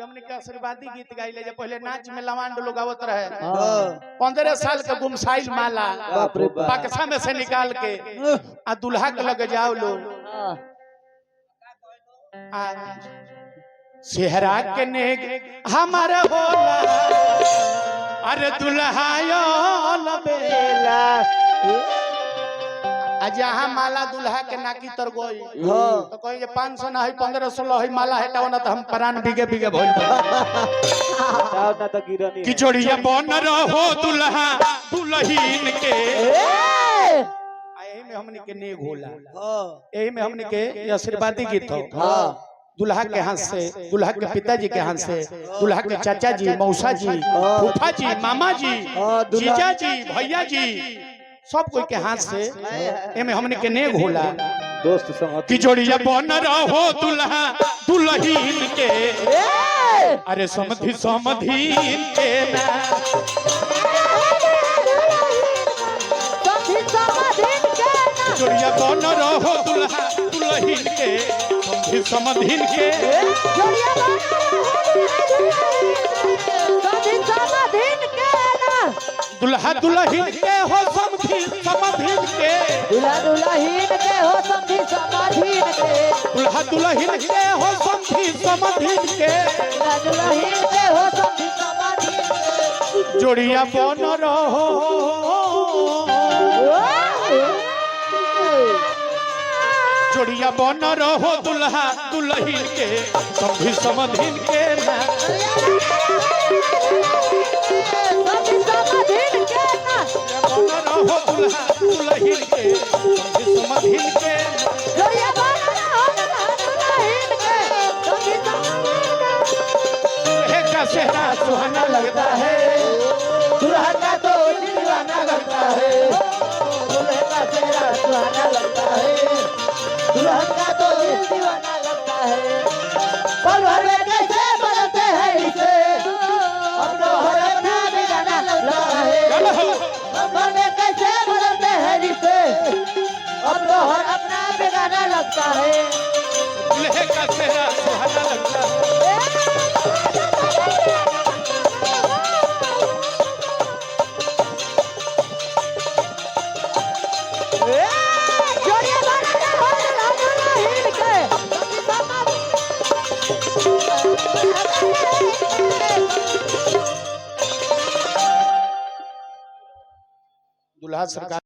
हमने के आशीर्वादी गीत गाइले जे पहले नाच में लवांड लोग आवत रहे 15 साल के गुमसाइल माला बक्सा में से निकाल के आ दुल्हा के लगे जाओ लो सेहरा के नेग हमारे होला अरे दुल्हायो लबेला जहाँ माला दुल्हा के नाकी तर गई तो कहीं जे 500 ना है 1500 है माला हटाओ ना तो हम प्राण बिगे बिगे भइल कि जोड़िया बन रहो दुल्हा दुल्हीन के एही में हमनी के नेग होला एही में हमनी के आशीर्वादी गीत हो दुल्हा के हाथ से दुल्हा के पिताजी के हाथ से दुल्हा के चाचा जी मौसा जी फूफा जी मामा जी जीजा जी भैया जी सब कोई के हाथ से एमे हमने के नेग होला दोस्त संगत की जोड़िया बन रहो दुल्हा दुल्हीन के अरे समधि समधीन के ना जोड़िया बन रहो दुल्हा दुल्हीन के समधि समधीन के दुल्हा दुल्हीन के हो समधि समधीन के दुल्हा दुल्हीन के हो समधि समधीन के दुल्हा दुल्हीन के हो समधि समधीन के दुल्हा दुल्हीन के हो समधि समधीन के जोड़िया बन रहो जोड़िया बन रहो दुल्हा दुल्हीन के समधि समधीन के ना हो दुल्हा दुल्हीन के समधीन के का चेहरा सुहाना लगता है दुल्हा का तो दीवाना लगता है दुल्हे का चेहरा सुहाना लगता है दुल्हा का तो दीवाना लगता है पल भर में कैसे बदलते हैं इसे अब तो हर अपना बेगाना लगता है कैसे बदलते हैं रिश्ते अब तो हर अपना बेगाना लगता है दुल्हे का चेहरा सुहाना लगता है दुल्हा सरकार